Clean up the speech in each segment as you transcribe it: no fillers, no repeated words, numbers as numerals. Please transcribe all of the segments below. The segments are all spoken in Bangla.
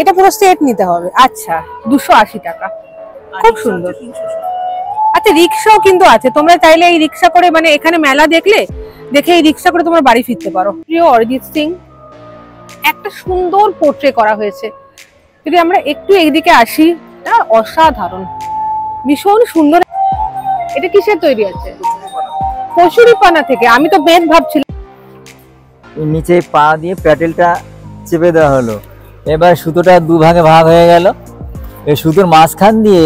এটা পুরো সেট নিতে হবে। আচ্ছা 280 টাকা, খুব সুন্দর। আচ্ছা রিক্সাও কিন্তু আছে, তোমরা চাইলে এই রিক্সা করে মানে এখানে মেলা দেখলে দেখে এই রিক্সা করে তোমরা বাড়ি ফিরতে পারো। প্রিয় অরিজিৎ সিং, একটা সুন্দর পোর্ট্রে করা হয়েছে। যদি আমরা একটু এইদিকে আসি, এটা অসাধারণ, ভীষণ সুন্দর। এটা কিসের তৈরি আছে? কচুরিপানা থেকে। আমি তো বেদ ভাবছিলাম। নিচে পা দিয়ে প্যাটেলটা চেপে দেওয়া হলো, এবার সুতোটা দুভাগে ভাগ হয়ে গেল, এই সুতোর মাঝখান দিয়ে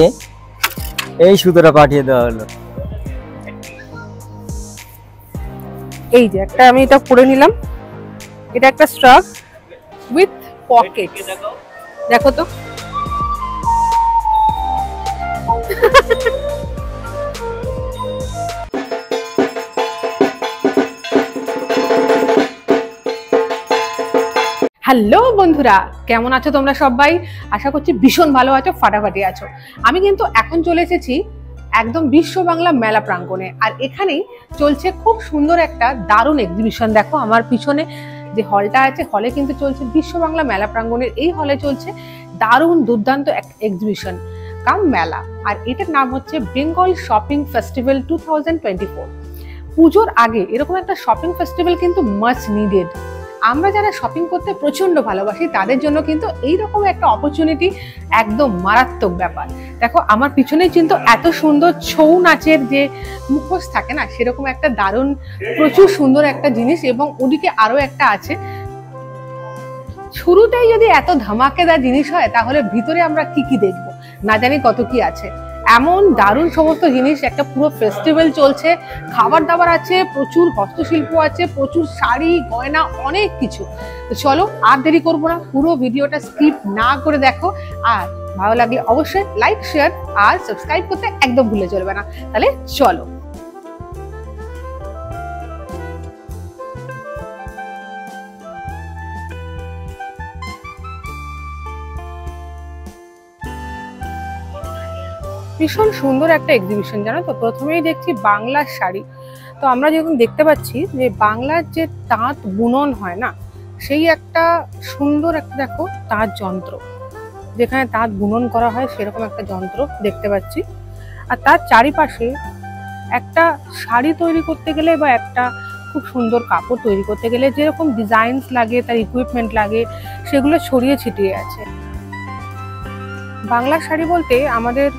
এই সুতোটা পাঠিয়ে দেওয়া হলো। এই যে একটা আমি এটা পরে নিলাম, এটা একটা স্ট্রাক উইথ পকেট, দেখো তো। হ্যালো বন্ধুরা, কেমন আছো তোমরা সবাই? আশা করছি ভীষণ ভালো আছো, ফাটাফাটি আছো। আমি কিন্তু এখন চলে এসেছি একদম বিশ্ব বাংলা মেলা প্রাঙ্গণে, আর এখানেই চলছে খুব সুন্দর একটা দারুণ এক্সিবিশন। দেখো আমার পিছনে যে হলটা আছে, হলে কিন্তু চলছে বিশ্ব বাংলা মেলা প্রাঙ্গণের এই হলে চলছে দারুণ দুর্দান্ত এক্সিবিশন কাম মেলা, আর এটার নাম হচ্ছে বেঙ্গল শপিং ফেস্টিভ্যাল 2024। পুজোর আগে এরকম একটা শপিং ফেস্টিভ্যাল কিন্তু মাস্ট নিডেড। আমরা যারা শপিং করতে প্রচন্ড ভালোবাসি তাদের জন্য কিন্তু এইরকম একটা অপরচুনিটি একদম মারাত্মক ব্যাপার। দেখো আমার পিছনে কিন্তু এত সুন্দর ছৌ নাচের যে মুখোশ থাকে না, সেরকম একটা দারুণ প্রচুর সুন্দর একটা জিনিস, এবং ওদিকে আরো একটা আছে। শুরুতেই যদি এত ধামাকেদার জিনিস হয়, তাহলে ভিতরে আমরা কি কি দেখবো না জানি কত কি আছে। এমন দারুণ সমস্ত জিনিস, একটা পুরো ফেস্টিভ্যাল চলছে, খাবার দাবার আছে, প্রচুর হস্তশিল্প আছে, প্রচুর শাড়ি গয়না, অনেক কিছু। তো চলো আর দেরি করবো না, পুরো ভিডিওটা স্কিপ না করে দেখো, আর ভালো লাগলে অবশ্যই লাইক, শেয়ার আর সাবস্ক্রাইব করতে একদম ভুলে চলবে না। তাহলে চলো। ভীষণ সুন্দর একটা এক্সিবিশন, জানো তো। প্রথমেই দেখছি বাংলার শাড়ি। তো আমরা যখন দেখতে পাচ্ছি যে বাংলার যে তাঁত বুনন হয় না, সেই একটা সুন্দর একটা দেখো তাঁত যন্ত্র, যেখানে তাঁত বুনন করা হয় সেরকম একটা যন্ত্র দেখতে পাচ্ছি। আর তার চারিপাশে একটা শাড়ি তৈরি করতে গেলে বা একটা খুব সুন্দর কাপড় তৈরি করতে গেলে যেরকম ডিজাইনস লাগে, তার ইকুইপমেন্ট লাগে, সেগুলো ছড়িয়ে ছিটিয়ে আছে। বাংলার শাড়ি বলতে আমাদের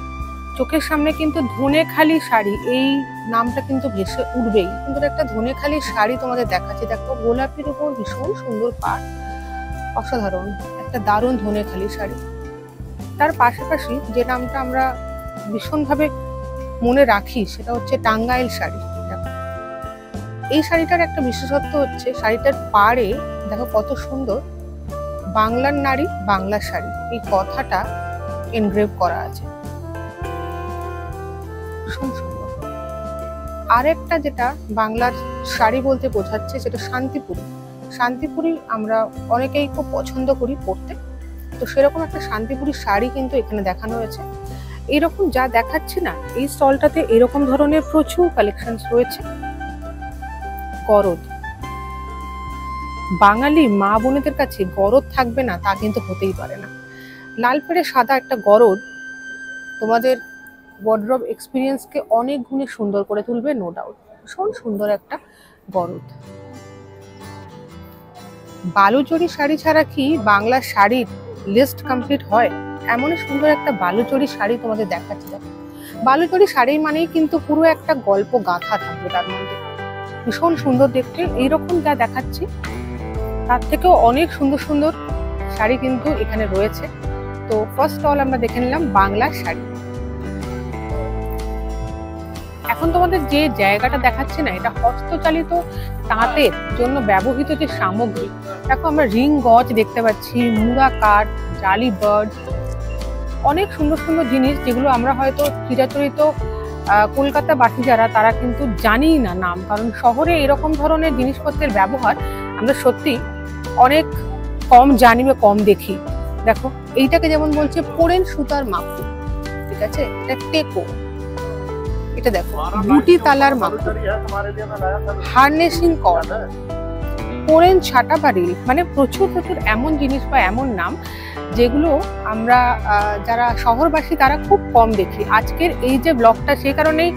চোখের সামনে কিন্তু ধনেখালি শাড়ি, এই নামটা কিন্তু ভেসে উঠবেই। সুন্দর একটা ধনেখালি শাড়ি তোমাদের দেখাচ্ছি, দেখো গোলাপির উপর ভীষণ সুন্দর পাড়, অসাধারণ একটা দারুণ ধনেখালি শাড়ি। তার পাশাপাশি যে নামটা আমরা ভীষণভাবে মনে রাখি, সেটা হচ্ছে টাঙ্গাইল শাড়ি। দেখো এই শাড়িটার একটা বিশেষত্ব হচ্ছে শাড়িটার পাড়ে দেখো কত সুন্দর বাংলার নারী বাংলার শাড়ি এই কথাটা এনগ্রেভ করা আছে, আরেকটা যেটা বাংলার শাড়ি বলতে বোঝাচ্ছে সেটা শান্তিপুরি। শান্তিপুরি আমরা অনেকেই খুব পছন্দ করি পরতে, তো সেরকম একটা শান্তিপুরি শাড়ি কিন্তু এখানে দেখানো হয়েছে। এইরকম যা দেখাচ্ছে না এই স্টলটাতে, এরকম ধরনের প্রচুর কালেকশন রয়েছে। গরদ, বাঙালি মা বোনেদের কাছে গরদ থাকবে না তা কিন্তু হতেই পারে না। লাল পেড়ে সাদা একটা গরদ তোমাদের ওয়ার্ডরোব এক্সপিরিয়েন্সকে অনেক গুণে সুন্দর করে তুলবে, নো ডাউট। ভীষণ সুন্দর একটা গরদ। বালুচরি শাড়ি ছাড়া কি বাংলা শাড়ির লিস্ট কমপ্লিট হয়? এমনই সুন্দর একটা বালুচরি শাড়ি তোমাদের দেখাচ্ছি। বালুচরি শাড়ি মানেই কিন্তু পুরো একটা গল্প গাথা থাকবে তার মধ্যে, ভীষণ সুন্দর দেখতে। এইরকম যা দেখাচ্ছি তার থেকেও অনেক সুন্দর সুন্দর শাড়ি কিন্তু এখানে রয়েছে। তো ফার্স্ট অল আমরা দেখে নিলাম বাংলার শাড়ি। এখন তোমাদের যে জায়গাটা দেখাচ্ছে না, এটা হস্তচালিত তাঁতের জন্য ব্যবহৃত যে সামগ্রী। দেখো আমরা রিং গজ দেখতে পাচ্ছি, মুড়া কাঠ, জালি বার্ড, অনেক সুন্দর সুন্দর জিনিস যেগুলো আমরা হয়তো চিরাচরিত কলকাতা বাসী যারা, তারা কিন্তু জানিই না নাম, কারণ শহরে এরকম ধরনের জিনিসপত্রের ব্যবহার আমরা সত্যি অনেক কম জানি বা কম দেখি। দেখো এইটাকে যেমন বলছে পোড়েন সুতার মাকু, ঠিক আছে, এটা টেকো। এটা দেখো বুটি তালার মাকু, হার্নেসিং কর্ড, কোরেন ছাটা বা রিল, মানে প্রচুর প্রচুর এমন জিনিস বা এমন নাম যেগুলো আমরা যারা শহরবাসী তারা খুব কম দেখি। আজকের এই যে ব্লগটা সেই কারণেই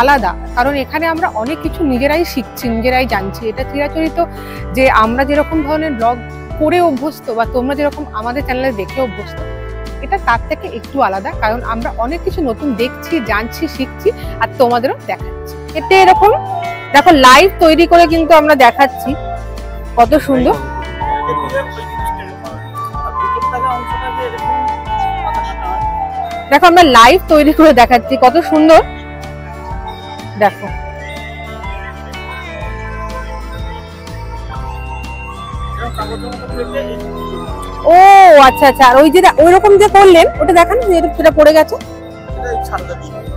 আলাদা, কারণ এখানে আমরা অনেক কিছু নিজেরাই শিখছি, নিজেরাই জানছি। এটা চিরাচরিত যে আমরা যেরকম ধরনের ব্লগ করে অভ্যস্ত বা তোমরা যেরকম আমাদের চ্যানেলে দেখে অভ্যস্ত, এটা তার থেকে একটু আলাদা, কারণ আমরা অনেক কিছু নতুন দেখছি, জানছি, শিখছি আর তোমাদেরও দেখাচ্ছি। এতে এরকম দেখো লাইভ তৈরি করে কিন্তু আমরা দেখাচ্ছি, কত সুন্দর। দেখো আমরা লাইভ তৈরি করে দেখাচ্ছি, কত সুন্দর। দেখো ও আচ্ছা আচ্ছা, আর ওই যে ওইরকম যে করলেন ওটা দেখান, যেটা পড়ে গেছে।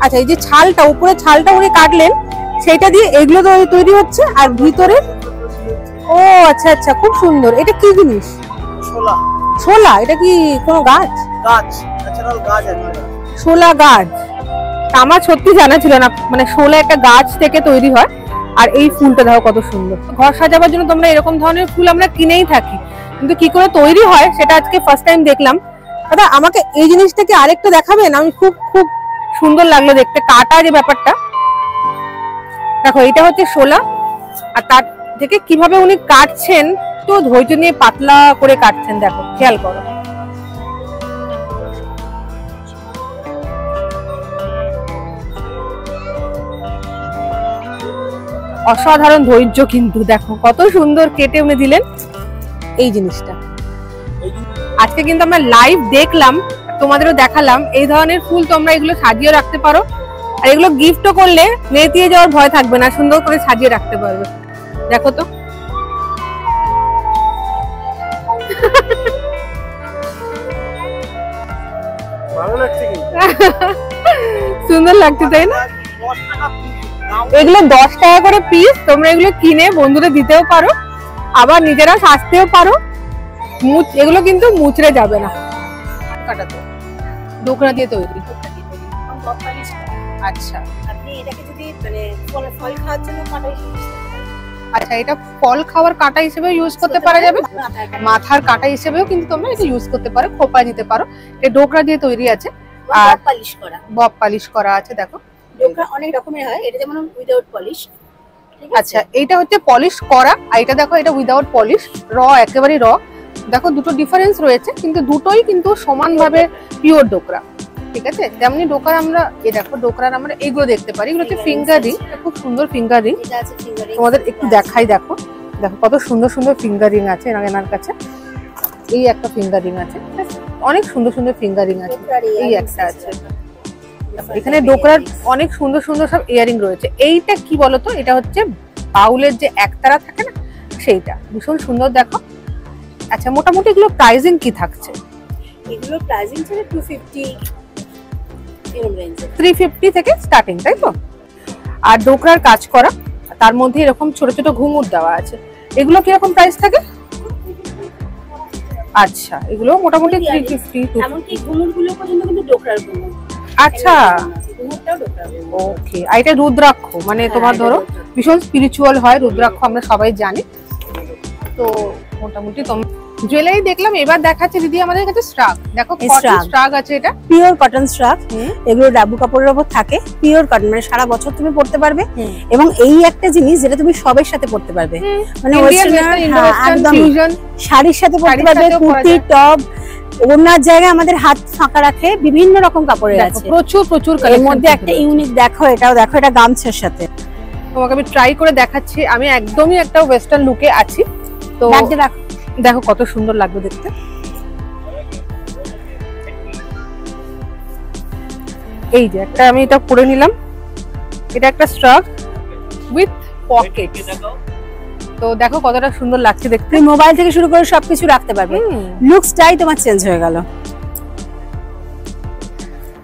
আচ্ছা, এই যে ছালটা, উপরে ছালটা উনি কাটলেন, সেটা দিয়ে এগুলো তো তৈরি হচ্ছে। আর ভিতরে ও আচ্ছা আচ্ছা, খুব সুন্দর। এটা কি জিনিস? শোলা। শোলা? এটা কি কোনো গাছ? গাছ, ন্যাচারাল গাছ। শোলা গাছ আমার সত্যি জানা ছিল না, মানে শোলা একটা গাছ থেকে তৈরি হয়। আর এই ফুলটা দেখো কত সুন্দর। ঘর সাজাবার জন্য তোমরা এরকম ধরনের ফুল আমরা কিনেই থাকি, কিন্তু কি করে তৈরি হয় সেটা আজকে ফার্স্ট টাইম দেখলাম। দাদা আমাকে এই জিনিসটাকে আরেকটু দেখাবেন? আমি খুব খুব সুন্দর লাগলো দেখতে, কাটা যে ব্যাপারটা। দেখো এটা হচ্ছে শোলা, আর তার থেকে কিভাবে উনি কাটছেন, তো ধৈর্য নিয়ে পাতলা করে কাটছেন, দেখো খেয়াল করো। অসাধারণ ধৈর্য কিন্তু, দেখো কত সুন্দর কেটে উনি দিলেন এই জিনিসটা। আজকে কিন্তু আমরা লাইভ দেখলাম, তোমাদেরও দেখালাম। এই ধরনের ফুল তোমরা এগুলো সাজিয়ে রাখতে পারো, আর এগুলো গিফটও করলে নেতিয়ে যাওয়ার ভয় থাকবে না, সুন্দর করে সাজিয়ে রাখতে পারবে। দেখো তো ভালো লাগছে, সুন্দর লাগছে তাই না? এগুলো 10 টাকা করে পিস। তোমরা এগুলো কিনে বন্ধুদের দিতেও পারো, আবার নিজেরা সাজতেও পারো। এগুলো কিন্তু মুচড়ে যাবে না। কাটাতে ডোকরা দিয়ে তৈরি। আচ্ছা, আপনি এটাকে যদি মানে ফল খাওয়ার জন্য কাটা হিসেবে, আচ্ছা এটা ফল খাওয়ার কাটা হিসেবে ইউজ করতে পারা যাবে, মাথার কাটা হিসেবেও কিন্তু তোমরা এটা ইউজ করতে পারো, খোপা দিতে পারো। এটা ডোকরা দিয়ে তৈরি আছে, আর বব পালিশ করা আছে। দেখো ডোকরা অনেক রকমের হয়, এটা যেমন উইদাউট পলিশ। আচ্ছা, এইটা হচ্ছে পলিশ করা, আর এটা দেখো এটা উইদাউট পলিশ, র, একেবারে র। দেখো দুটো ডিফারেন্স রয়েছে, কিন্তু দুটোই কিন্তু সমানভাবে পিওর ডোকরা। ঠিক আছে, যেমনি ডোকরা আমরা এই দেখো ডোকরার আমরা এইগুলো দেখতে পারি, এগুলো হচ্ছে ফিঙ্গার রিং, খুব সুন্দর ফিঙ্গার রিং। তোমাদের একটু দেখাই, দেখো দেখো কত সুন্দর সুন্দর ফিঙ্গার রিং আছে এনার কাছে। এই একটা ফিঙ্গার রিং আছে, অনেক সুন্দর সুন্দর ফিঙ্গার রিং আছে। এই একটা আছে, এখানে ডোকরার অনেক সুন্দর সুন্দর সব ইয়ারিং রয়েছে। এইটা কি বলতো, এটা হচ্ছে বাউলের যে একতারা থাকে না, সেইটা ভীষণ সুন্দর। দেখো আচ্ছা, মোটামুটি এগুলো প্রাইসিং কি থাকছে? এগুলো প্রাইসিং ছিল 250 এরকম রেঞ্জে, 350 থেকে স্টার্টিং, তাই তো? আর ডোকরার কাজ করা, তার মধ্যে এরকম ছোট ছোট ঘুঙুর দেওয়া আছে। এগুলো কি রকম প্রাইস থাকে? আচ্ছা, এগুলো মোটামুটি 350। এমনকি ঘুঙুরগুলো পর্যন্ত কিন্তু ডোকরার ঘুঙুর। আচ্ছা, ঘুঙুরটাও ডোকরার। ওকে। আর এটা রুদ্রাক্ষ, মানে তোমার ধরো ভীষণ স্পিরিচুয়াল হয় রুদ্রাক্ষ, আমরা সবাই জানি। তো মোটামুটি জুয়েলারি দেখলাম, এবার দেখাচ্ছে দিদি আমাদের কাছে স্ট্রাক। দেখো কটন স্ট্রাক আছে, এটা পিওর কটন স্ট্রাক। এগুলো ডাবু কাপড়ের উপর থাকে, পিওর কটন, মানে সারা বছর তুমি পরতে পারবে। এবং এই একটা জিনিস যেটা তুমি সবের সাথে পরতে পারবে, মানে একদম শাড়ির সাথে পরতে পারবে, কুর্তি, টপ। ওনার জায়গায় আমাদের হাত ফাঁকা রাখে বিভিন্ন রকম কাপড়ের আছে, প্রচুর প্রচুর। এর মধ্যে একটা ইউনিক দেখো, এটাও দেখো, এটা গামছার সাথে। তোমাকে আমি ট্রাই করে দেখাচ্ছি, আমি একদমই একটা ওয়েস্টার্ন লুকে আছি। তো দেখো কত সুন্দর লাগবে দেখতে। এই যে একটা আমি এটা পরে নিলাম, এটা একটা স্ট্রাক উইথ পকেট। তো দেখো কতটা সুন্দর লাগছে দেখতে। মোবাইল থেকে শুরু করে সবকিছু রাখতে পারবে, লুকসটাই তোমার চেঞ্জ হয়ে গেল।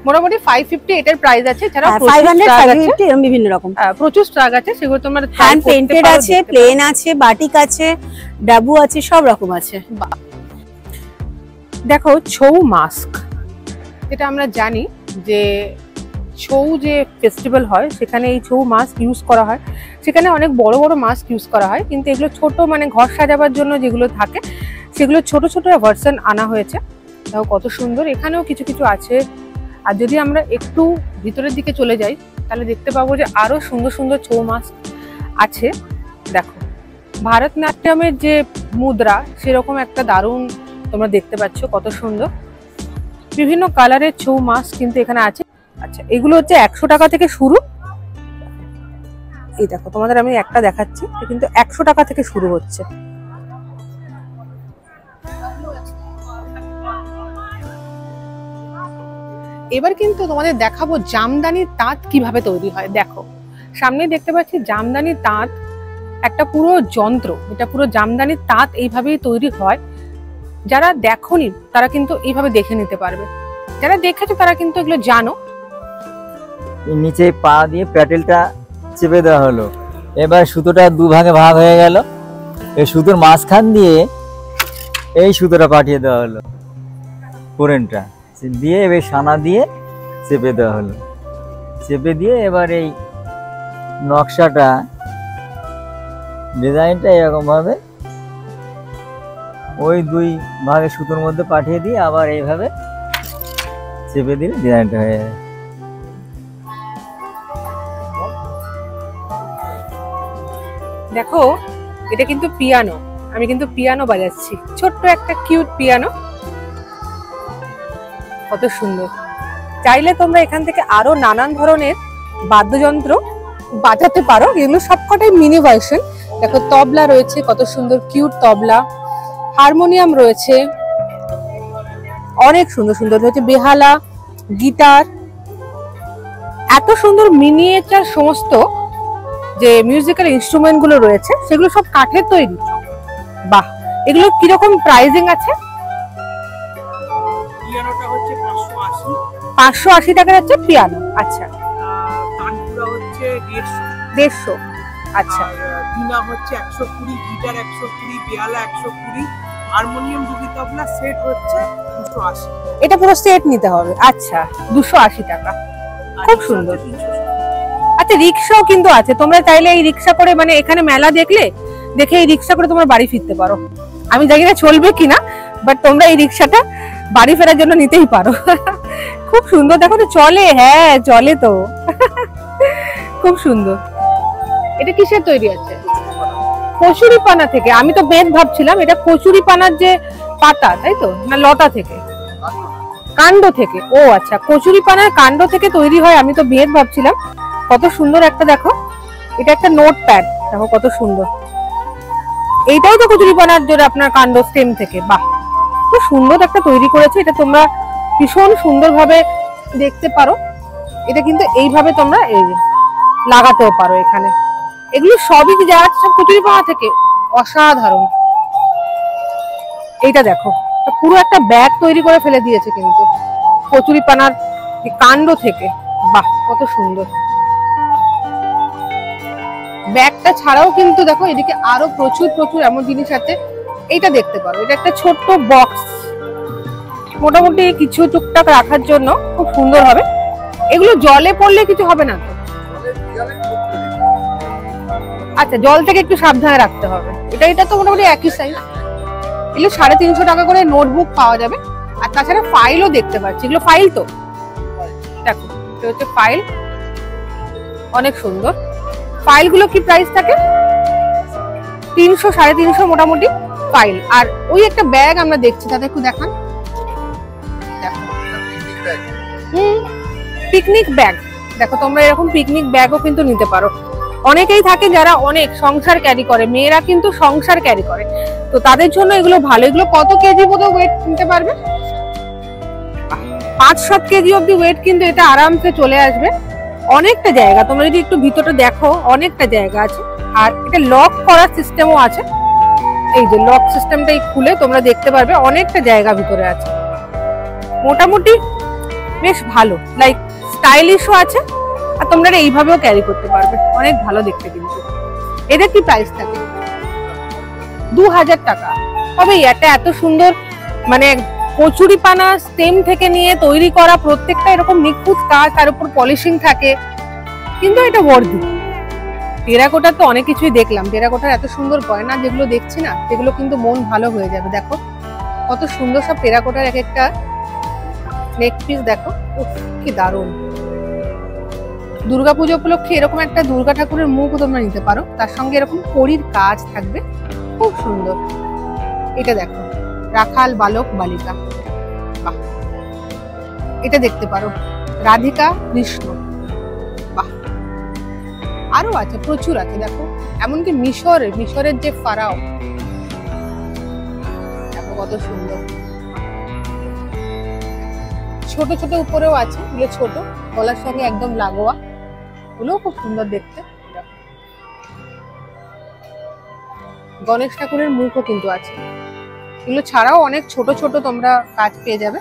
মোটামুটি 550 এটার প্রাইস আছে, এছাড়া 500 550 এরকম বিভিন্ন রকম প্রচুর স্ট্রাক আছে, সেগুলো তোমার হ্যান্ড পেইন্টেড আছে, প্লেন আছে, বাটিক আছে, ডাবু আছে, সব রকম আছে। দেখো ছৌ মাস্ক, যেটা আমরা জানি যে ছৌ যে ফেস্টিভ্যাল হয় সেখানে এই ছৌ মাস্ক ইউজ করা হয়, সেখানে অনেক বড় বড় মাস্ক ইউজ করা হয়, কিন্তু এগুলো ছোট মানে ঘর সাজাবার জন্য যেগুলো থাকে সেগুলো ছোট ছোট ভার্সন আনা হয়েছে। দেখো কত সুন্দর, এখানেও কিছু কিছু আছে। আর যদি আমরা একটু ভিতরের দিকে চলে যাই তাহলে দেখতে পাবো যে আরো সুন্দর সুন্দর ছৌ মাস্ক আছে। দেখো ভারতনাট্যমের যে মুদ্রা সেরকম একটা দারুণ তোমরা দেখতে পাচ্ছ, কত সুন্দর বিভিন্ন কালারের ছৌ মাস্ক কিন্তু এখানে আছে। আচ্ছা, এগুলো হচ্ছে 100 টাকা থেকে শুরু। এই দেখো তোমাদের আমি একটা দেখাচ্ছি, কিন্তু 100 টাকা থেকে শুরু হচ্ছে। এবার কিন্তু তোমাদের দেখাবো জামদানির তাঁত কিভাবে তৈরি হয়। দেখো সামনে দেখতে পাচ্ছি জামদানির তাঁত, একটা পুরো যন্ত্র, এটা পুরো জামদানির তাঁত এইভাবেই তৈরি হয়। যারা দেখোনি তারা কিন্তু এইভাবে দেখে নিতে পারবে, যারা দেখেছো তারা কিন্তু এগুলো জানো। নিচে পা দিয়ে প্যাটেলটা চেপে দেওয়া হলো, এবার সুতোটা দুভাগে ভাগ হয়ে গেল। এই সুতোর মাঝখান দিয়ে এই সুতোটা পাঠিয়ে দেওয়া হলো, কোরেনটা দিয়ে এবার সানা দিয়ে চেপে দেওয়া হলো। চেপে দিয়ে এবার এই নকশাটা ডিজাইনটা এরকম ভাবে ওই দুই ভাগে সুতোর মধ্যে পাঠিয়ে দিয়ে আবার এইভাবে চেপে দিলে ডিজাইনটা হয়ে যাবে। দেখো এটা কিন্তু পিয়ানো, আমি কিন্তু পিয়ানো বাজাচ্ছি, ছোট্ট একটা কিউট পিয়ানো, কত সুন্দর। চাইলে তোমরা এখান থেকে আরো নানান ধরনের বাদ্যযন্ত্র বাজাতে পারো, এগুলো সবকটাই মিনি ভার্সন। দেখো তবলা রয়েছে, কত সুন্দর কিউট তবলা, হারমোনিয়াম রয়েছে, অনেক সুন্দর সুন্দর রয়েছে, বেহালা, গিটার, এত সুন্দর মিনিয়েচার সমস্ত যে মিউজিক্যাল ইনস্ট্রুমেন্ট গুলো রয়েছে সেগুলো সব কাঠের তৈরি। বাহ, এগুলো কিরকম প্রাইসিং আছে? পিয়ানোটা হচ্ছে 580, 580 টাকার হচ্ছে পিয়ানো। আচ্ছা, তানপুরা হচ্ছে 150। আচ্ছা, বীণা হচ্ছে 120, গিটার 120, বেহালা 120, হারমোনিয়াম দুটি তবলা সেট হচ্ছে 280। এটা পুরো সেট নিতে হবে। আচ্ছা, 280 টাকা, খুব সুন্দর। আচ্ছা, রিক্সাও কিন্তু আছে, তোমরা চাইলে এই রিক্সা করে মানে এখানে মেলা দেখে এই রিক্সা করে তোমরা বাড়ি ফিরতে পারো। আমি জানি না চলবে কিনা, বাট তোমরা এই রিক্সাটা বাড়ি ফেরার জন্য নিতেই পারো। খুব সুন্দর, দেখো তো চলে, হ্যাঁ চলে তো। খুব সুন্দর। এটা কিসের তৈরি আছে? কচুরি পানা থেকে। আমি তো বেদ ভাবছিলাম এটা কচুরি পানার যে পাতা, তাই তো, না লতা থেকে, কাণ্ড থেকে। ও আচ্ছা, কচুরি পানার কাণ্ড থেকে তৈরি হয়, আমি তো বেদ ভাবছিলাম। কত সুন্দর একটা, দেখো এটা একটা নোট প্যাড, দেখো কত সুন্দর। এইটাই তো কচুরি পানার জন্য আপনার কাণ্ড স্টেম থেকে। বাহ, খুব সুন্দর একটা তৈরি করেছে। এটা তোমরা ভীষণ সুন্দরভাবে দেখতে পারো। এটা কিন্তু এইভাবে তোমরা এই লাগাতেও পারো এখানে। এগুলো সবই যারা সব কচুরি পানা থেকে, অসাধারণ। এইটা দেখো, পুরো একটা ব্যাগ তৈরি করে ফেলে দিয়েছে কিন্তু কচুরি পানার কাণ্ড থেকে। বাহ, কত সুন্দর। ব্যাগটা ছাড়াও কিন্তু দেখো এদিকে আরো প্রচুর প্রচুর এমন জিনিস আছে। এইটা দেখতে পারো, এটা একটা ছোট্ট বক্স, মোটামুটি কিছু টুকটাক রাখার জন্য খুব সুন্দর হবে। এগুলো জলে পড়লে কিছু হবে না তো? আচ্ছা, জল থেকে একটু সাবধানে রাখতে হবে। এটা তো মোটামুটি একই সাইজ। এগুলো 350 টাকা করে নোটবুক পাওয়া যাবে। আর তাছাড়া ফাইলও দেখতে পাচ্ছি, এগুলো ফাইল তো, দেখো এটা হচ্ছে ফাইল, অনেক সুন্দর। ফাইলগুলো কি প্রাইস থাকে? 300, 350 মোটামুটি ফাইল। আর ওই একটা ব্যাগ আমরা দেখছি, তাতে একটু দেখান। পিকনিক ব্যাগ, দেখো তোমরা এরকম পিকনিক ব্যাগও কিন্তু নিতে পারো। অনেকেই থাকে যারা অনেক সংসার ক্যারি করে, মেয়েরা কিন্তু সংসার ক্যারি করে, তো তাদের জন্য এগুলো ভালো। এগুলো কত কেজি মতো ওয়েট নিতে পারবে? 5-7 কেজি অব্দি ওয়েট কিন্তু এটা আরামসে চলে আসবে। অনেকটা জায়গা, তোমরা যদি একটু ভিতরটা দেখো অনেকটা জায়গা আছে। আর এটা লক করার সিস্টেমও আছে, এই যে লক সিস্টেমটাই খুলে তোমরা দেখতে পারবে অনেকটা জায়গা ভিতরে আছে। মোটামুটি বেশ ভালো, লাইক স্টাইলিশও আছে। আর তোমরা এইভাবেও ক্যারি করতে পারবে, অনেক ভালো দেখতে। কিন্তু এটা কি প্রাইস থাকে? 2000 টাকা। তবে এটা এত সুন্দর মানে কচুরি পানা স্টেম থেকে নিয়ে তৈরি করা প্রত্যেকটা এরকম নিখুঁত কাজ, তার উপর পলিশিং থাকে, কিন্তু এটা বর্দি। টেরাকোটার তো অনেক কিছুই দেখলাম, টেরাকোটার এত সুন্দর গয়না যেগুলো দেখছি না, সেগুলো কিন্তু মন ভালো হয়ে যাবে। দেখো কত সুন্দর সব টেরাকোটার এক একটা নেক পিস, দেখো উফ কি দারুণ। দুর্গাপুজো উপলক্ষে এরকম একটা দুর্গা ঠাকুরের মুখও তোমরা নিতে পারো, তার সঙ্গে এরকম কড়ির কাজ থাকবে, খুব সুন্দর। এটা দেখো রাখাল বালক বালিকা, বাহ। এটা দেখতে পারো রাধিকা কৃষ্ণ, বাহ। আরো আছে, প্রচুর আছে, দেখো এমনকি মিশরের যে ফারাও, দেখো কত সুন্দর। ছোট ছোট উপরেও আছে, এগুলো ছোট, গলার সঙ্গে একদম লাগোয়া, ওগুলো খুব সুন্দর দেখতে। গণেশ ঠাকুরের মুখও কিন্তু আছে। এগুলো ছাড়াও অনেক ছোট ছোট তোমরা কাজ পেয়ে যাবে,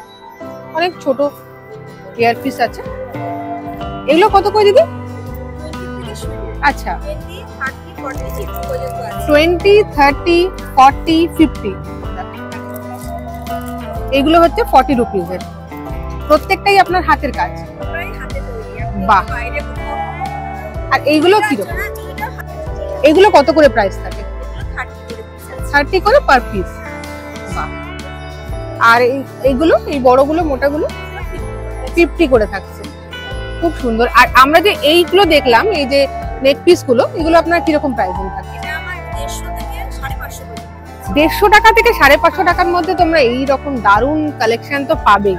অনেক ছোট ইয়ার পিস আছে। এগুলো কত করে দিদি? আচ্ছা 20, 30, 40, 50, এগুলো হচ্ছে 40 রুপিজের। প্রত্যেকটাই আপনার হাতের কাজ, বাহ। আর এইগুলো কিরকম? এগুলো কত করে প্রাইস থাকে? 30 করে পার পিস, বাহ। আর এইগুলো, এই বড়গুলো মোটাগুলো 50 করে থাকছে, খুব সুন্দর। আর আমরা যে এইগুলো দেখলাম, এই যে নেক পিস গুলো, এগুলো আপনার কিরকম প্রাইসিং থাকে? 150 টাকা থেকে 550 টাকার মধ্যে তোমরা এই রকম দারুণ কালেকশন তো পাবেই।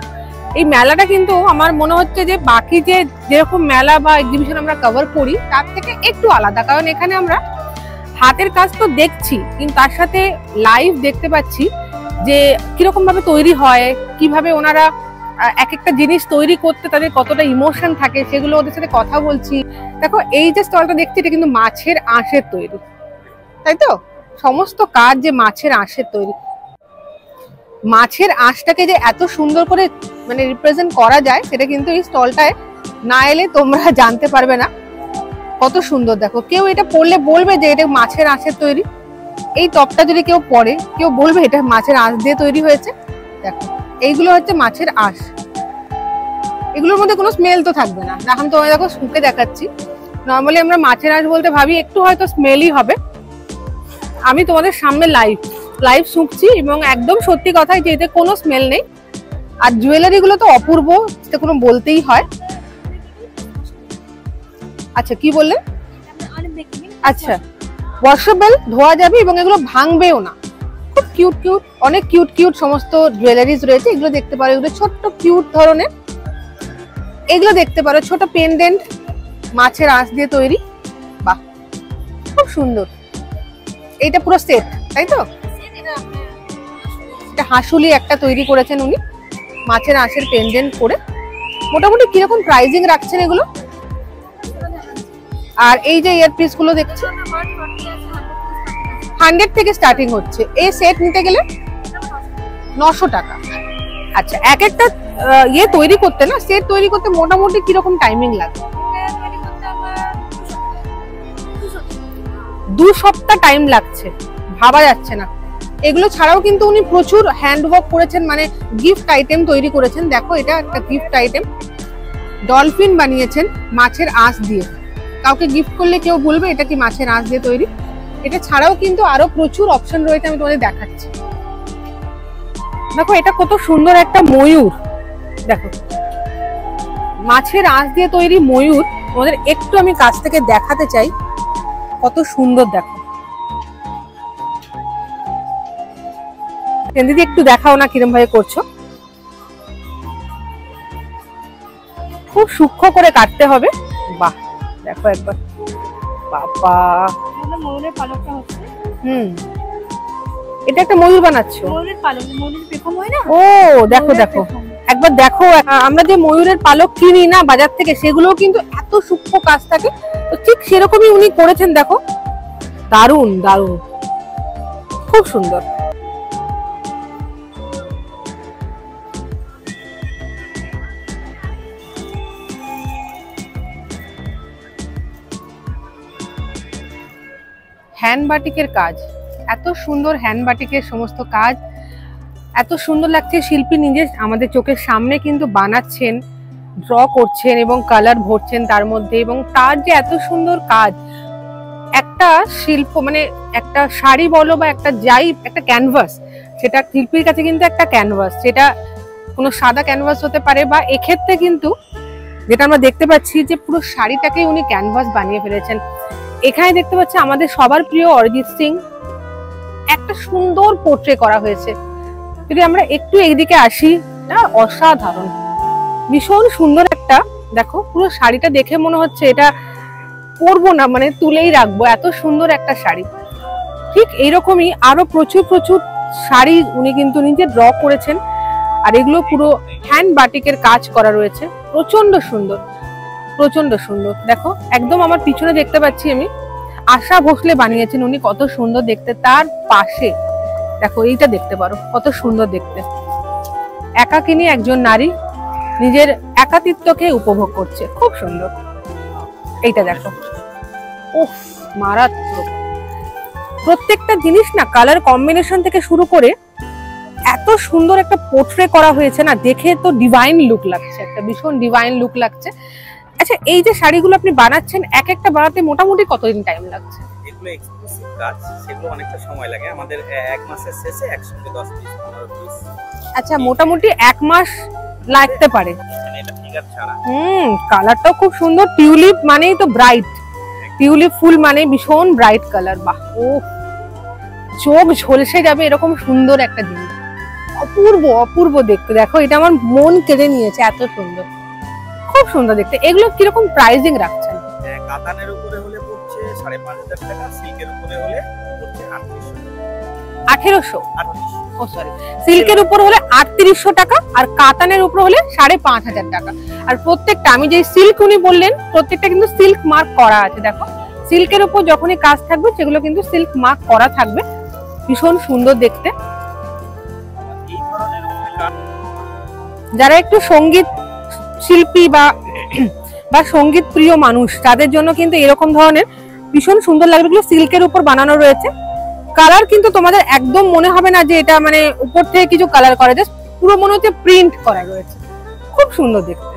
এই মেলাটা কিন্তু আমার মনে হচ্ছে যে বাকি যে যেরকম মেলা বা এক্সিবিশন আমরা কভার করি তার থেকে একটু আলাদা, কারণ এখানে আমরা হাতের কাজ তো দেখছি, কিন্তু তার সাথে লাইভ দেখতে পাচ্ছি যে কিরকম ভাবে তৈরি হয়, কিভাবে ওনারা এক একটা জিনিস তৈরি করতে তাদের কতটা ইমোশন থাকে, সেগুলো ওদের সাথে কথা বলছি। দেখো এই যে স্টলটা দেখছি, এটা কিন্তু মাছের আঁশের তৈরি, তাই তো? সমস্ত কাজ যে মাছের আঁশের তৈরি। মাছের আঁশটাকে যে এত সুন্দর করে মানে রিপ্রেজেন্ট করা যায়, সেটা কিন্তু এই স্টলটায় না এলে তোমরা জানতে পারবে না। কত সুন্দর দেখো, কেউ এটা পরলে বলবে যে এটা মাছের আঁশের তৈরি। এই টপটা যদি কেউ পরে, কেউ বলবে এটা মাছের আঁশ দিয়ে তৈরি হয়েছে। দেখো এইগুলো হচ্ছে মাছের আঁশ, এগুলোর মধ্যে কোনো স্মেল তো থাকবে না। এখন তোমায় দেখো শুকে দেখাচ্ছি, নর্মালি আমরা মাছের আঁশ বলতে ভাবি একটু হয়তো স্মেলই হবে। আমি তোমাদের সামনে লাইভ শুকছি, এবং একদম সত্যি কথাই যে এতে কোনো স্মেল নেই। আর জুয়েলারি গুলো তো অপূর্ব, সেটা কোনো বলতেই হয়। আচ্ছা কি বললেন? আচ্ছা ওয়াশেবল, ধোয়া যাবে এবং এগুলো ভাঙবেও না। খুব কিউট কিউট, অনেক কিউট কিউট সমস্ত জুয়েলারিজ রয়েছে, এগুলো দেখতে পারো। এগুলো ছোট্ট কিউট ধরনের, এগুলো দেখতে পারো ছোট পেন্ডেন্ট মাছের আঁশ দিয়ে তৈরি, বাহ খুব সুন্দর। এইটা পুরো সেট, তাই তো? এটা হাঁসুলি একটা তৈরি করেছেন উনি, মাছের আঁশের পেন্ডেন্ট করে। মোটামুটি কিরকম প্রাইজিং রাখছেন এগুলো? আর এই যে ইয়ার পিস গুলো দেখছি 100 থেকে স্টার্টিং হচ্ছে। এই সেট নিতে গেলে 900 টাকা। আচ্ছা এক একটা ইয়ে তৈরি করতে, না সেট তৈরি করতে মোটামুটি কিরকম টাইমিং লাগে? 2 সপ্তাহ টাইম লাগছে, ভাবা যাচ্ছে না। এগুলো ছাড়াও কিন্তু উনি প্রচুর হ্যান্ডওয়ার্ক করেছেন, মানে গিফট আইটেম তৈরি করেছেন। দেখো এটা একটা গিফট আইটেম, ডলফিন বানিয়েছেন মাছের আঁশ দিয়ে। কাউকে গিফট করলে কেউ বলবে এটা কি মাছের আঁশ দিয়ে তৈরি। এটা ছাড়াও কিন্তু আরো প্রচুর অপশন রয়েছে, আমি তোমাদের দেখাচ্ছি। দেখো এটা কত সুন্দর একটা ময়ূর, দেখো মাছের আঁশ দিয়ে তৈরি ময়ূর। তোমাদের একটু আমি কাছ থেকে দেখাতে চাই, কত সুন্দর। দেখো দিদি একটু দেখাও না কিরম ভাবে করছো। খুব সূক্ষ্ম করে কাটতে হবে, বাহ দেখো একবার, বাবা ময়ূরের পালকটা হচ্ছে। এটা একটা ময়ূর বানাচ্ছো? ময়ূরের পালক, ময়ূরের পেখম হয় না? ও দেখো দেখো একবার দেখো, আমরা যে ময়ূরের পালক কিনি না বাজার থেকে, সেগুলো কিন্তু এত সূক্ষ্ম কাজ থাকে, তো ঠিক সেরকমই উনি করেছেন। দেখো দারুণ দারুণ, খুব সুন্দর। হ্যান্ড বাটিকের কাজ, এত সুন্দর হ্যান্ড বাটিকের সমস্ত কাজ। এত সুন্দর লাগছে, শিল্পী নিজে আমাদের চোখের সামনে কিন্তু বানাচ্ছেন, ড্র করছেন এবং কালার ভরছেন তার মধ্যে, এবং তার যে এত সুন্দর কাজ। একটা শিল্প মানে একটা শাড়ি বলো বা একটা যাই একটা ক্যানভাস, সেটা শিল্পীর কাছে কিন্তু একটা ক্যানভাস, সেটা কোনো সাদা ক্যানভাস হতে পারে, বা এক্ষেত্রে কিন্তু যেটা আমরা দেখতে পাচ্ছি যে পুরো শাড়িটাকে উনি ক্যানভাস বানিয়ে ফেলেছেন। এখানে দেখতে পাচ্ছি আমাদের সবার প্রিয় অরিজিৎ সিং, একটা সুন্দর পোর্ট্রে করা হয়েছে। যদি আমরা একটু এইদিকে আসি, এটা অসাধারণ, ভীষণ সুন্দর একটা, দেখো পুরো শাড়িটা দেখে মনে হচ্ছে এটা পরবো না, মানে তুলেই রাখবো, এত সুন্দর একটা শাড়ি। ঠিক এইরকমই আরো প্রচুর প্রচুর শাড়ি উনি কিন্তু নিজে ড্র করেছেন, আর এগুলো পুরো হ্যান্ড বাটিকের কাজ করা রয়েছে, প্রচন্ড সুন্দর, প্রচন্ড সুন্দর। দেখো একদম আমার পিছনে দেখতে পাচ্ছি আমি, আশা ভোসলে বানিয়েছেন উনি, কত সুন্দর দেখতে। তার পাশে দেখো এইটা দেখতে পারো, কত সুন্দর দেখতে। একাকিনী একজন নারী নিজের একাকিত্বকে উপভোগ করছে, খুব সুন্দর। এইটা দেখো, উফ মারাত্মক। প্রত্যেকটা জিনিস না কালার কম্বিনেশন থেকে শুরু করে এত সুন্দর একটা পোর্ট্রে করা হয়েছে না, দেখে তো ডিভাইন লুক লাগছে, একটা ভীষণ ডিভাইন লুক লাগছে। আচ্ছা, এই যে শাড়িগুলো আপনি বানাচ্ছেন, এক একটা বানাতে মোটামুটি কতদিন টাইম লাগছে? এগুলো এক্সক্লুসিভ কাজ, সেগুলো অনেকটা সময় লাগে আমাদের। এক মাসের শেষে একসঙ্গে 10 পিস 15 পিস। আচ্ছা, মোটামুটি 1 মাস লাগতে পারে। মানে এটা ফিগার ছাড়া। কালারটাও খুব সুন্দর, টিউলিপ মানেই তো ব্রাইট, টিউলিপ ফুল মানে ভীষণ ব্রাইট কালার। বাহ, ও চোখ ঝলসে যাবে এরকম সুন্দর একটা জিনিস, অপূর্ব অপূর্ব দেখতে। দেখো এটা আমার মন কেড়ে নিয়েছে, এত সুন্দর, খুব সুন্দর দেখতে। এগুলো কিরকম প্রাইসিং রাখছেন? কাতানের উপরে হলে পড়ছে 5,500 টাকা, সিল্কের উপরে হলে পড়ছে 1800। 3800। ও সরি, সিল্কের উপর হলে 3800 টাকা, আর কাতানের উপর হলে 5,500 টাকা। আর প্রত্যেকটা, আমি যে সিল্ক উনি বললেন, প্রত্যেকটা কিন্তু সিল্ক মার্ক করা আছে। দেখো সিল্কের উপর যখনই কাজ থাকবে সেগুলো কিন্তু সিল্ক মার্ক করা থাকবে, ভীষণ সুন্দর দেখতে। যারা একটু সঙ্গীত শিল্পী বা সঙ্গীত প্রিয় মানুষ, তাদের জন্য কিন্তু এরকম ধরনের ভীষণ সুন্দর লাগবে। এগুলো সিল্কের উপর বানানো রয়েছে। কালার কিন্তু তোমাদের একদম মনে হবে না যে এটা মানে উপর থেকে কিছু কালার করা, জাস্ট পুরো মনে হচ্ছে প্রিন্ট করা রয়েছে, খুব সুন্দর দেখতে।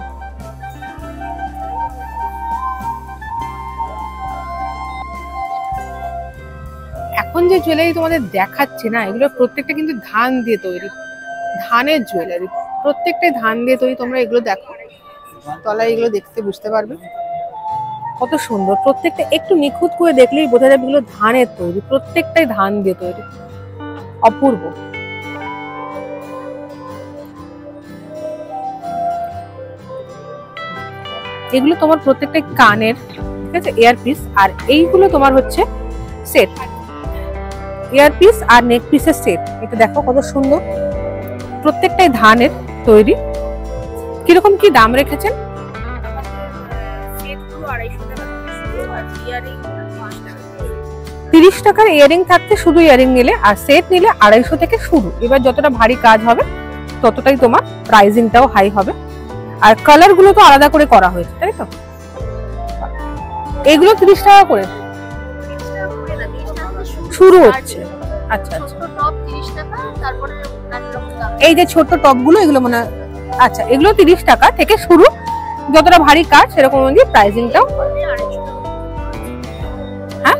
এখন যে জুয়েলারি তোমাদের দেখাচ্ছে না, এগুলো প্রত্যেকটা কিন্তু ধান দিয়ে তৈরি, ধানের জুয়েলারি, প্রত্যেকটাই ধান দিয়ে তৈরি। তোমরা এগুলো দেখো, তলায় এগুলো দেখতে বুঝতে পারবে কত সুন্দর। প্রত্যেকটা একটু নিখুঁত করে দেখলেই বোঝা যাবে এগুলো ধানের তৈরি, প্রত্যেকটাই ধান দিয়ে তৈরি, অপূর্ব। এগুলো তোমার প্রত্যেকটাই কানের, ঠিক আছে, ইয়ারপিস। আর এইগুলো তোমার হচ্ছে সেট, ইয়ারপিস আর নেক পিসের সেট। এটা দেখো কত সুন্দর, প্রত্যেকটাই ধানের তৈরি। কিরকম কি দাম রেখেছেন? 30 টাকার ইয়ারিং থাকতে শুধু ইয়ারিং নিলে, আর সেট নিলে 250 থেকে শুরু। এবার যতটা ভারী কাজ হবে ততটাই তোমার প্রাইসিংটাও হাই হবে। আর কালার গুলো তো আলাদা করে করা হয়েছে, তাই তো? এগুলো 30 টাকা করে শুরু হচ্ছে। আচ্ছা আচ্ছা, এই যে ছোট টপ গুলো, এগুলো মানে আচ্ছা, এগুলো 30 টাকা থেকে শুরু, যতটা ভারী কাজ সেরকম অনুযায়ী প্রাইসিংটাও। হ্যাঁ,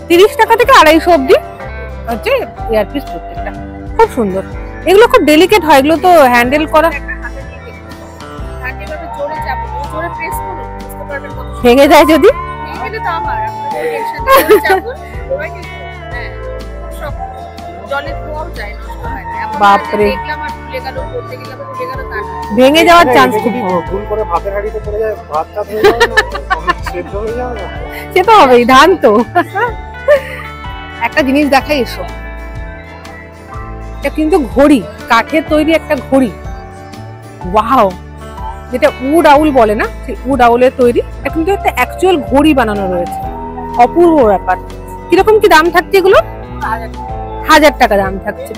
30 টাকা থেকে 250 অব্দি হচ্ছে ইয়ারপিস প্রত্যেকটা, খুব সুন্দর। এগুলো খুব ডেলিকেট হয়, এগুলো তো হ্যান্ডেল করা, ভেঙে যায় যদি। বাপরে, ভেঙে যাওয়ার চান্স খুব, সে তো হবেই, ধান তো। একটা জিনিস দেখাই, এসো, এটা কিন্তু ঘড়ি, কাঠের তৈরি একটা ঘড়ি। ওয়াও, যেটা উড আউল বলে না, সেই উড আউলের তৈরি। এটা কিন্তু একটা অ্যাকচুয়াল ঘড়ি বানানো রয়েছে, অপূর্ব ব্যাপার। কিরকম কি দাম থাকছে এগুলো? 1000 টাকা দাম থাকছে।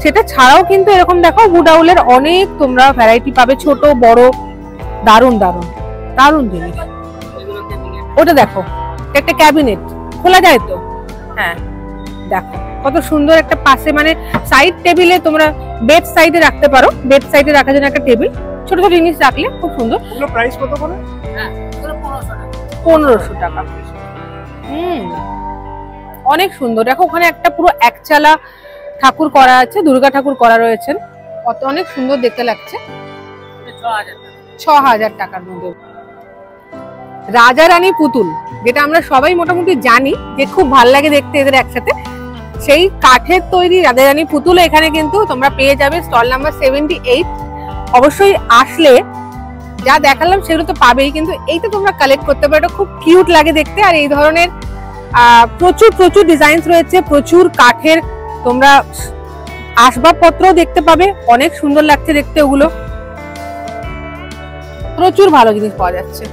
সেটা ছাড়াও কিন্তু এরকম দেখো উড আউলের অনেক তোমরা ভ্যারাইটি পাবে, ছোট বড়, দারুণ দারুণ দারুণ জিনিস। ওটা দেখো, একটা ক্যাবিনেট খোলা যায় তো, হ্যাঁ দেখো কত সুন্দর একটা পাশে মানে সাইড টেবিলে তোমরা বেড সাইডে রাখতে পারো, বেড সাইডে রাখার জন্য একটা টেবিল, ছোট ছোট জিনিস রাখলে খুব সুন্দর। এগুলো প্রাইস কত করে? 1500 টাকা। অনেক সুন্দর। দেখো ওখানে একটা পুরো একচালা ঠাকুর করা আছে, দুর্গা ঠাকুর করা রয়েছেন, কত অনেক সুন্দর দেখতে লাগছে। 6000 টাকার মধ্যে রাজা রানী পুতুল, যেটা আমরা সবাই মোটামুটি জানি যে খুব ভাল লাগে দেখতে এদের একসাথে, সেই কাঠের তৈরি রাজা রানী পুতুল এখানে কিন্তু তোমরা পেয়ে যাবে স্টল নাম্বার 78। অবশ্যই আসলে যা দেখালাম সেগুলো তো পাবেই, কিন্তু এইটা তোমরা কালেক্ট করতে পারো, খুব কিউট লাগে দেখতে। আর এই ধরনের প্রচুর প্রচুর ডিজাইনস রয়েছে, প্রচুর কাঠের তোমরা আসবাবপত্রও দেখতে পাবে, অনেক সুন্দর লাগছে দেখতে ওগুলো, প্রচুর ভালো জিনিস পাওয়া যাচ্ছে।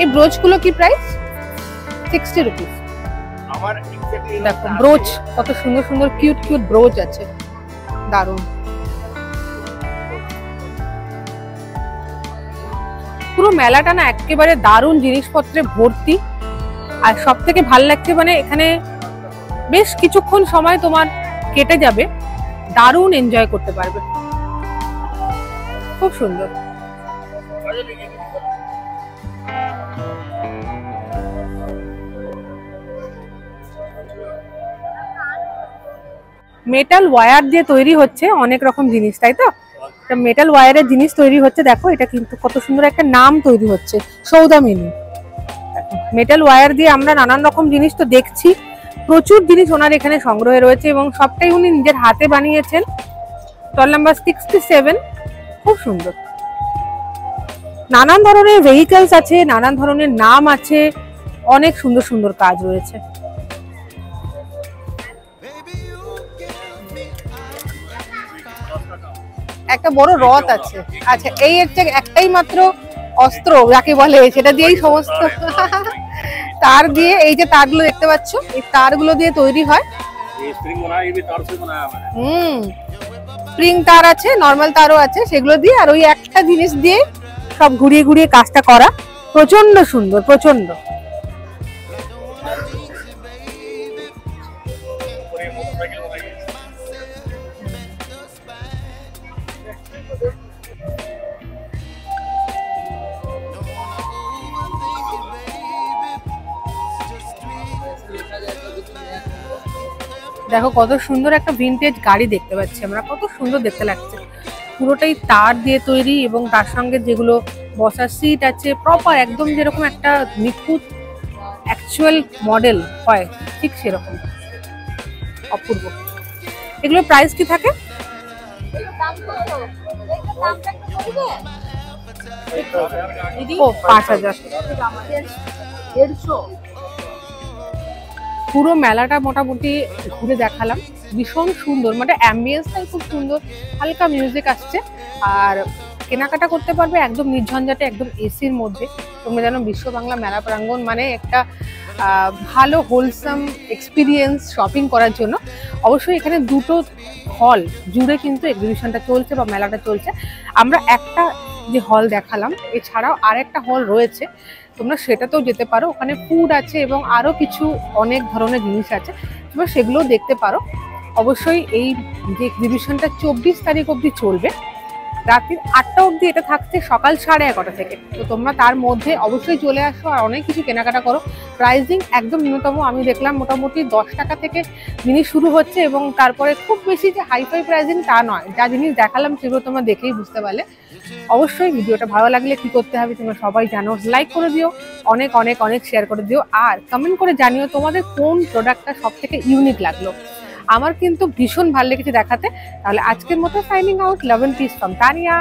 এই ব্রোচ গুলো কি প্রাইস? 60 রুপিস। আমার দেখো ব্রোচ কত সুন্দর সুন্দর কিউট কিউট ব্রোচ আছে, দারুণ। পুরো মেলাটা না একেবারে দারুণ জিনিসপত্রে ভর্তি। আর সব থেকে ভালো লাগছে মানে এখানে বেশ কিছুক্ষণ সময় তোমার কেটে যাবে, দারুণ এনজয় করতে পারবে, খুব সুন্দর। মেটাল ওয়্যার দিয়ে তৈরি হচ্ছে অনেক রকম জিনিস, তাই তো? মেটাল ওয়্যারের জিনিস তৈরি হচ্ছে, দেখো এটা কিন্তু কত সুন্দর একটা নাম তৈরি হচ্ছে, সৌদামিনী। মেটাল ওয়্যার দিয়ে আমরা নানান রকম জিনিস তো দেখছি, প্রচুর জিনিস ওনার এখানে সংগ্রহে রয়েছে এবং সবটাই উনি নিজের হাতে বানিয়েছেন। স্টল নাম্বার 67, খুব সুন্দর। নানান ধরনের ভেহিকলস আছে, নানান ধরনের নাম আছে, অনেক সুন্দর সুন্দর কাজ রয়েছে। একটা বড় রথ আছে, আচ্ছা এই একটাই মাত্র অস্ত্র যাকে বলে, সেটা দিয়েই সমস্ত তার দিয়ে, এই যে তারগুলো দেখতে পাচ্ছ, এই তারগুলো দিয়ে তৈরি হয়। স্প্রিং তার আছে, নর্মাল তারও আছে, সেগুলো দিয়ে আর ওই একটা জিনিস দিয়ে সব ঘুরিয়ে ঘুরিয়ে কাজটা করা, প্রচন্ড সুন্দর, প্রচন্ড। দেখো কত সুন্দর একটা ভিনটেজ গাড়ি দেখতে পাচ্ছি আমরা, কত সুন্দর দেখতে লাগছে, পুরোটাই তার দিয়ে তৈরি এবং তার সঙ্গে যেগুলো বসার সিট আছে প্রপার, একদম যেরকম একটা নিখুঁত অ্যাকচুয়াল মডেল হয় ঠিক সেরকম, অপূর্ব। এগুলো প্রাইস কি থাকে? ও 5000। পুরো মেলাটা মোটামুটি ঘুরে দেখালাম, ভীষণ সুন্দর, মানে অ্যাম্বিয়েন্সটাই খুব সুন্দর, হালকা মিউজিক আসছে আর কেনাকাটা করতে পারবে একদম নির্ঝঞ্ঝাটে, একদম এসির মধ্যে। তোমরা জানো বিশ্ব বাংলা মেলা প্রাঙ্গণ মানে একটা ভালো হোলসাম এক্সপিরিয়েন্স শপিং করার জন্য। অবশ্যই এখানে দুটো হল জুড়ে কিন্তু এক্সিবিশনটা চলছে বা মেলাটা চলছে। আমরা একটা যে হল দেখালাম, এছাড়াও আরেকটা হল রয়েছে, তোমরা সেটাতেও যেতে পারো, ওখানে ফুড আছে এবং আরো কিছু অনেক ধরনের জিনিস আছে, তোমরা সেগুলোও দেখতে পারো। অবশ্যই এই যে এক্সিবিশনটা 24 তারিখ অবধি চলবে, রাত্রির 8টা অবধি এটা থাকছে, সকাল 11:30 থেকে। তো তোমরা তার মধ্যে অবশ্যই চলে আসো আর অনেক কিছু কেনাকাটা করো। প্রাইসিং একদম ন্যূনতম আমি দেখলাম মোটামুটি 10 টাকা থেকে জিনিস শুরু হচ্ছে এবং তারপরে খুব বেশি যে হাইফাই প্রাইসিং তা নয়, যা জিনিস দেখালাম সেগুলো তোমরা দেখেই বুঝতে পারলে। অবশ্যই ভিডিওটা ভালো লাগলে কি করতে হবে তোমরা সবাই জানো, লাইক করে দিও, অনেক অনেক অনেক শেয়ার করে দিও আর কমেন্ট করে জানিও তোমাদের কোন প্রোডাক্টটা সব থেকে ইউনিক লাগলো। আমার কিন্তু ভীষণ ভালো লেগেছে দেখাতে। তাহলে আজকের মতো signing out, love and peace from Tania.